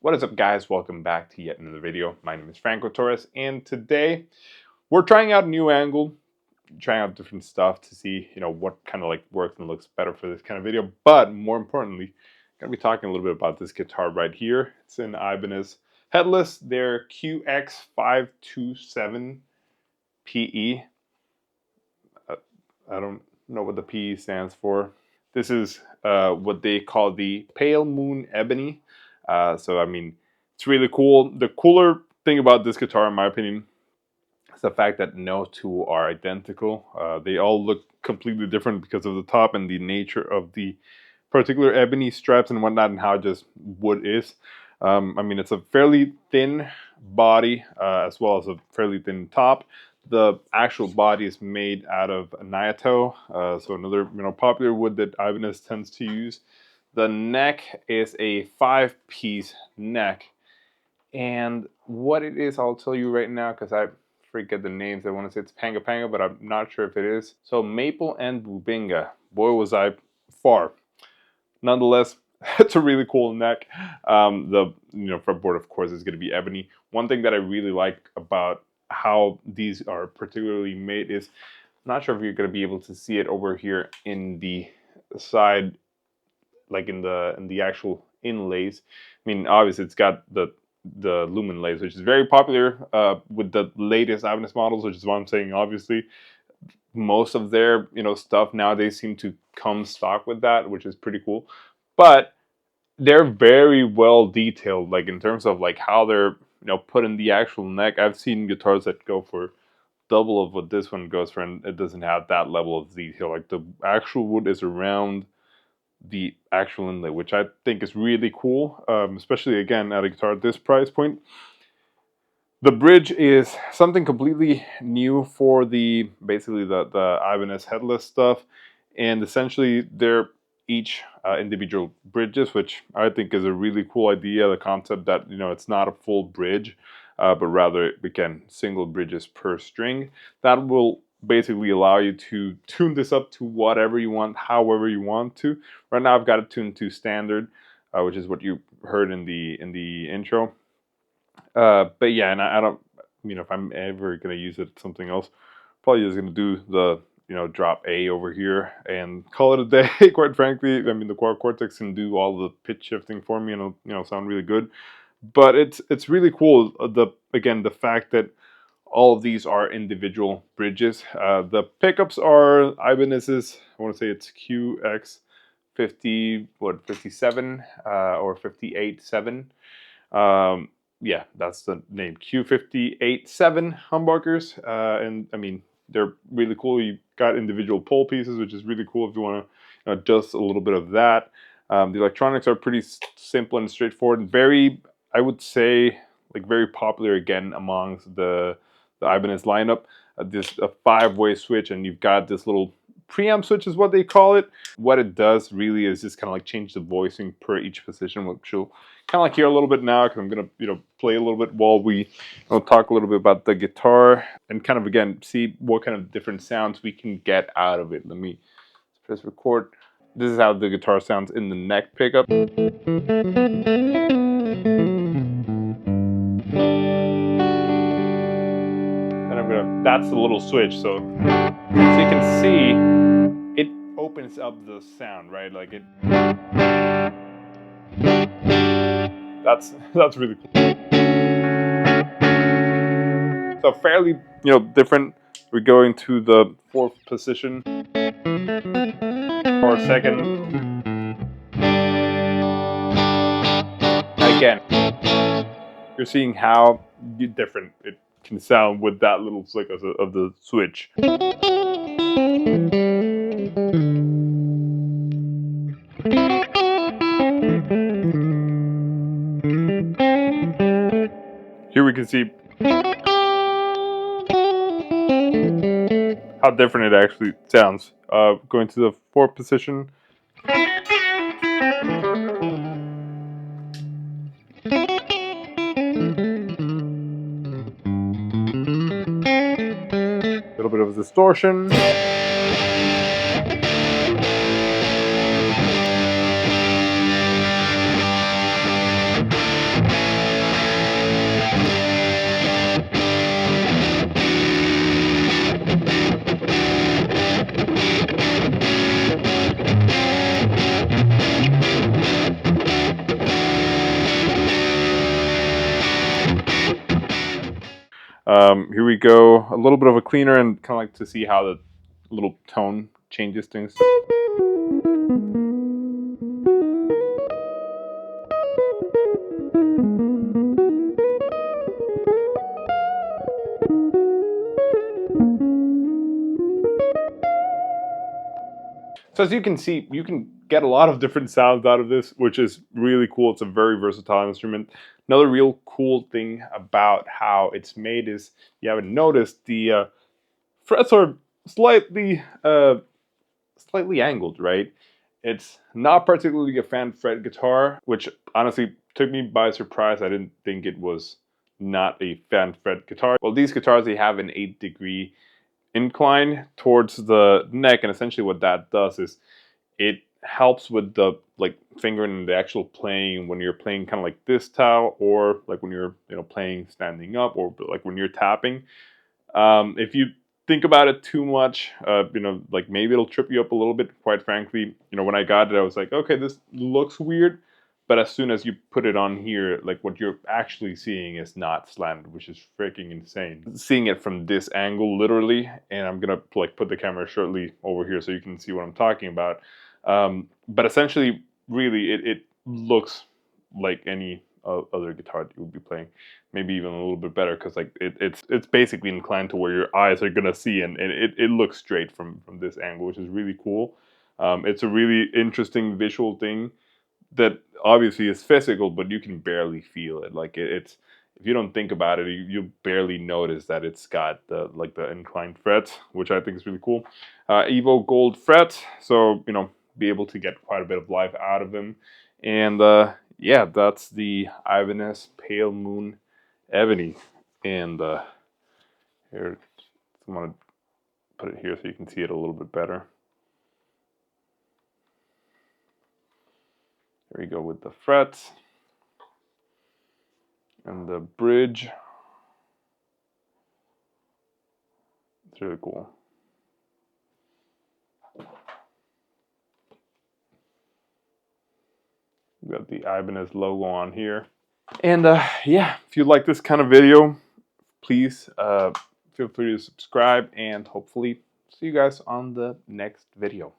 What is up, guys? Welcome back to yet another video. My name is Franco Torres, and today we're trying out a new angle, trying out different stuff to see, what kind of like works and looks better for this kind of video. But more importantly, I'm gonna be talking a little bit about this guitar right here. It's an Ibanez Headless, their QX527 PE. I don't know what the PE stands for. This is what they call the Pale Moon Ebony. So I mean, it's really cool. The cooler thing about this guitar, in my opinion, is the fact that no two are identical. They all look completely different because of the top and the nature of the particular ebony straps and whatnot, and how just wood is. I mean, it's a fairly thin body as well as a fairly thin top. The actual body is made out of Nyato, so another popular wood that Ibanez tends to use. The neck is a 5-piece neck, and what it is, I'll tell you right now because I forget the names. I want to say it's Panga Panga, but I'm not sure if it is. So Maple and Bubinga. Boy, was I far. Nonetheless, it's a really cool neck. The fretboard, of course, is going to be ebony. One thing that I really like about how these are particularly made is, I'm not sure if you're going to be able to see it over here in the side, like in the actual inlays. I mean, obviously it's got the lumen lace, which is very popular with the latest Ibanez models, which is why I'm saying obviously most of their stuff nowadays seem to come stock with that, which is pretty cool. But they're very well detailed, like in terms of like how they're put in the actual neck. I've seen guitars that go for double of what this one goes for, and it doesn't have that level of detail. Like the actual wood is around the actual inlay, which I think is really cool, especially again at a guitar at this price point. The bridge is something completely new for basically the Ibanez Headless stuff, and essentially they're each individual bridges, which I think is a really cool idea. The concept that it's not a full bridge, but rather again single bridges per string. That will basically allow you to tune this up to whatever you want, however you want to. Right now I've got it tuned to standard, which is what you heard in the intro. But yeah, and I don't, if I'm ever gonna use it something else, probably just gonna do the drop A over here and call it a day. Quite frankly, I mean the Quad Cortex can do all the pitch shifting for me and it'll sound really good. But it's really cool. The fact that all of these are individual bridges. The pickups are Ibanez's, I want to say it's QX57 or 587. Yeah, that's the name, Q587 humbuckers. And I mean, they're really cool. You got individual pole pieces, which is really cool if you want to adjust a little bit of that. The electronics are pretty simple and straightforward. Very, I would say, like very popular again amongst the Ibanez lineup. This a 5-way switch, and you've got this little preamp switch is what they call it. What it does really is just kind of like change the voicing per each position, which you'll kind of like hear a little bit now because I'm gonna play a little bit while we talk a little bit about the guitar and kind of again see what kind of different sounds we can get out of it. Let me press record. This is how the guitar sounds in the neck pickup. That's the little switch, so you can see it opens up the sound, right? Like it. That's really cool. So fairly different We're going to the 4th position or 2nd. Again, you're seeing how different it can sound with that little flick of the switch. Here we can see how different it actually sounds. Going to the 4th position. A little bit of distortion. Here we go, a little bit of a cleaner and kind of like to see how the little tone changes things. So as you can see, you can get a lot of different sounds out of this, which is really cool. It's a very versatile instrument. Another real cool thing about how it's made is, you haven't noticed, the frets are slightly angled, right? It's not particularly a fan fret guitar, which honestly took me by surprise. I didn't think it was not a fan fret guitar. Well, these guitars, they have an 8-degree incline towards the neck, and essentially what that does is it helps with the fingering and the actual playing when you're playing kind of like this style, or like when you're playing standing up, or like when you're tapping. If you think about it too much, like maybe it'll trip you up a little bit. Quite frankly, when I got it, I was like, okay, this looks weird. But as soon as you put it on here, like what you're actually seeing is not slanted, which is freaking insane. Seeing it from this angle, literally, and I'm gonna like put the camera shortly over here so you can see what I'm talking about. But essentially, really, it looks like any other guitar that you would be playing, maybe even a little bit better, because like it's basically inclined to where your eyes are gonna see, and it looks straight from this angle, which is really cool. It's a really interesting visual thing that obviously is physical, but you can barely feel it. Like it's, if you don't think about it, you barely notice that it's got the inclined frets, which I think is really cool. Evo gold frets, so be able to get quite a bit of life out of them. And yeah, that's the Ibanez Pale Moon Ebony. And here, I'm gonna put it here so you can see it a little bit better. There we go with the frets and the bridge. It's really cool. We got the Ibanez logo on here. And yeah, if you like this kind of video, please feel free to subscribe, and hopefully see you guys on the next video.